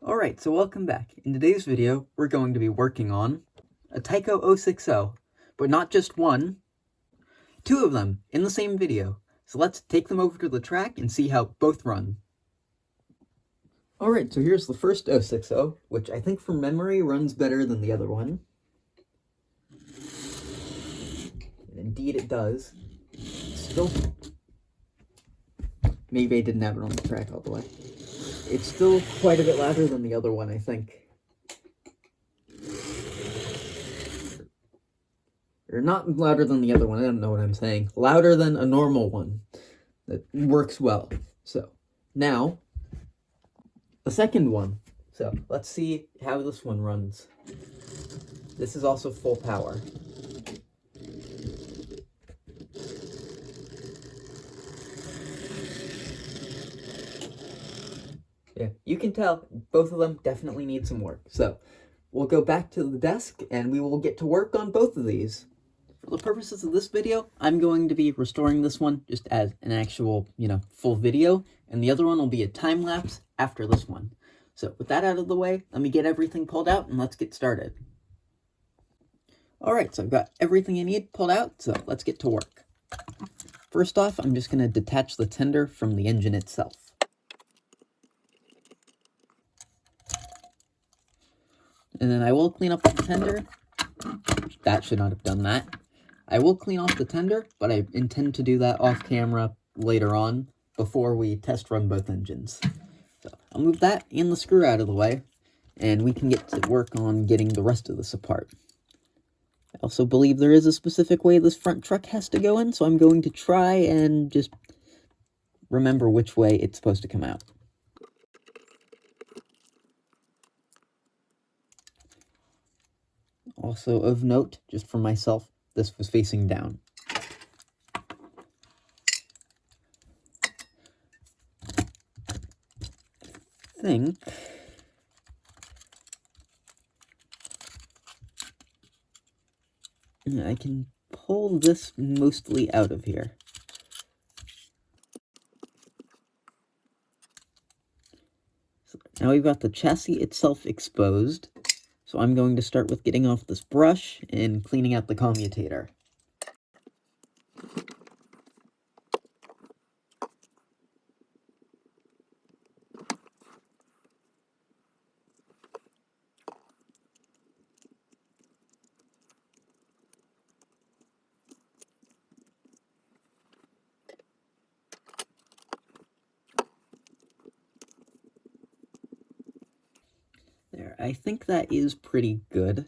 Alright, so welcome back. In today's video, we're going to be working on a Tyco 060, but not just one, two of them in the same video. So let's take them over to the track and see how both run. Alright, so here's the first 060, which I think from memory runs better than the other one. And indeed it does. Still, maybe I didn't have it on the track all the way. It's still quite a bit louder than the other one, I think. Or not louder than the other one, I don't know what I'm saying. Louder than a normal one. That works well. So, now, the second one. So, let's see how this one runs. This is also full power. Yeah, you can tell both of them definitely need some work. So, we'll go back to the desk and we will get to work on both of these. For the purposes of this video, I'm going to be restoring this one just as an actual, full video, and the other one will be a time-lapse after this one. So, with that out of the way, let me get everything pulled out and let's get started. Alright, so I've got everything I need pulled out, so let's get to work. First off, I'm just going to detach the tender from the engine itself. And then I will clean up the tender. That should not have done that. I will clean off the tender, but I intend to do that off camera later on before we test run both engines. So I'll move that and the screw out of the way, and we can get to work on getting the rest of this apart. I also believe there is a specific way this front truck has to go in, so I'm going to try and just remember which way it's supposed to come out. Also of note, just for myself, this was facing down. I think I can pull this mostly out of here. So now we've got the chassis itself exposed. So I'm going to start with getting off this brush and cleaning out the commutator. There, I think that is pretty good.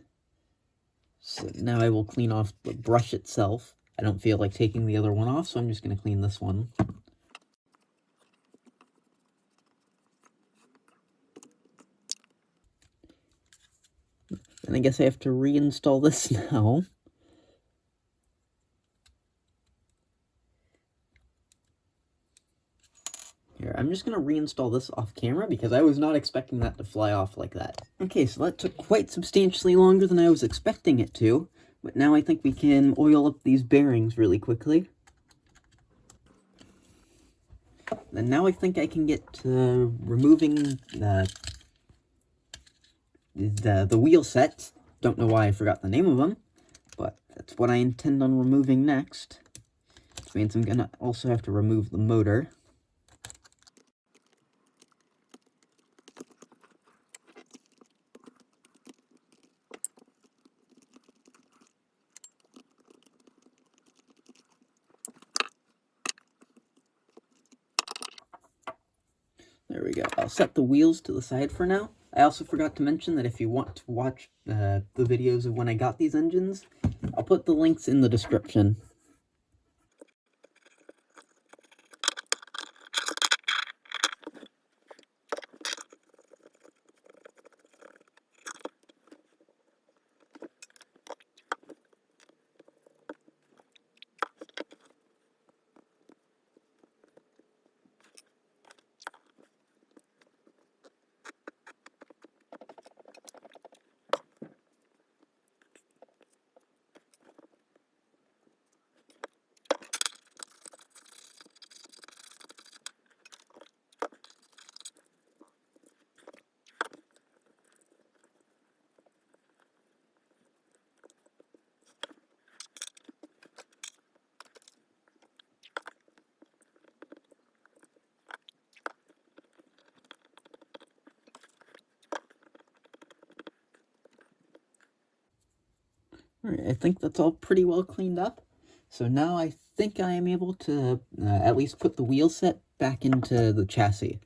So now I will clean off the brush itself. I don't feel like taking the other one off, so I'm just going to clean this one. And I guess I have to reinstall this now. Here, I'm just going to reinstall this off camera because I was not expecting that to fly off like that. Okay, so that took quite substantially longer than I was expecting it to, but now I think we can oil up these bearings really quickly. And now I think I can get to removing the wheel sets. Don't know why I forgot the name of them, but that's what I intend on removing next. Which means I'm going to also have to remove the motor. There we go. I'll set the wheels to the side for now. I also forgot to mention that if you want to watch the videos of when I got these engines, I'll put the links in the description. Alright, I think that's all pretty well cleaned up. So now I think I am able to at least put the wheel set back into the chassis.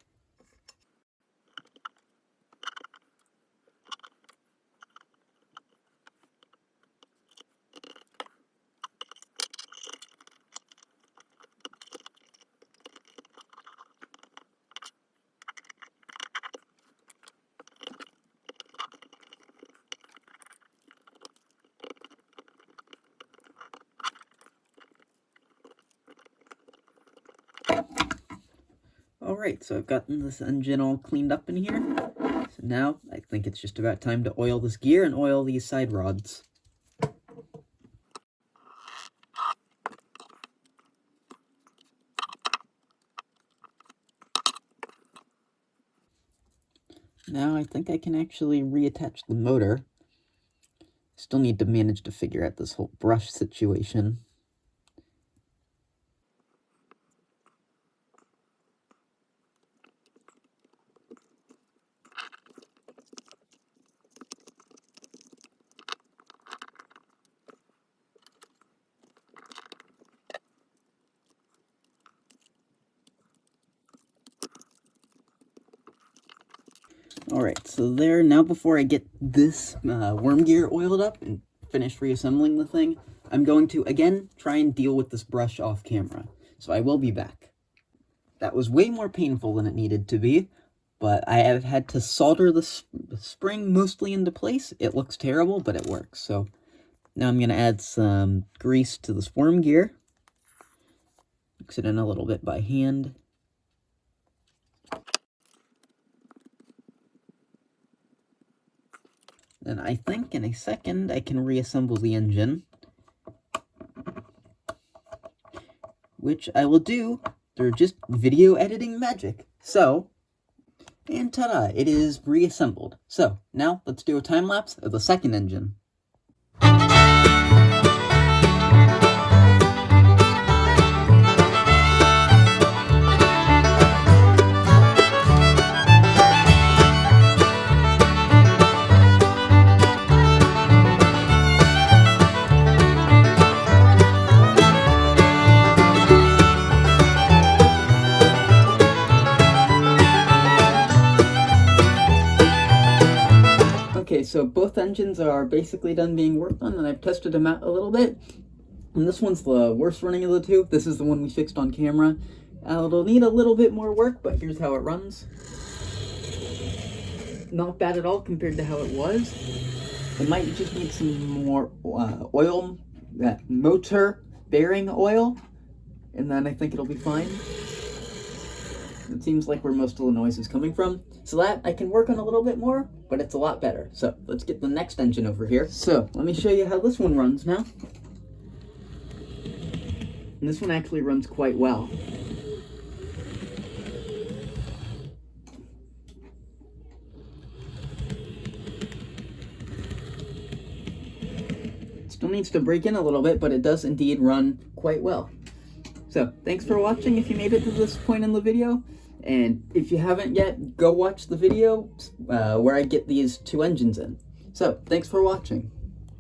Alright, so I've gotten this engine all cleaned up in here. So now I think it's just about time to oil this gear and oil these side rods. Now I think I can actually reattach the motor. Still need to manage to figure out this whole brush situation. Alright, so there, now before I get this worm gear oiled up and finish reassembling the thing, I'm going to, again, try and deal with this brush off camera. So I will be back. That was way more painful than it needed to be, but I have had to solder the spring mostly into place. It looks terrible, but it works. So now I'm going to add some grease to this worm gear. Mix it in a little bit by hand. Then I think in a second I can reassemble the engine, which I will do through just video editing magic. So, and ta-da, it is reassembled. So, now let's do a time lapse of the second engine. Okay, so both engines are basically done being worked on, and I've tested them out a little bit. And this one's the worst running of the two. This is the one we fixed on camera. It'll need a little bit more work, but here's how it runs. Not bad at all compared to how it was. It might just need some more oil, motor bearing oil, and then I think it'll be fine. It seems like where most of the noise is coming from. So that I can work on a little bit more, but it's a lot better. So let's get the next engine over here. So let me show you how this one runs now. And this one actually runs quite well. Still needs to break in a little bit, but it does indeed run quite well. So thanks for watching if you made it to this point in the video. And if you haven't yet, go watch the video where I get these two engines in. So thanks for watching.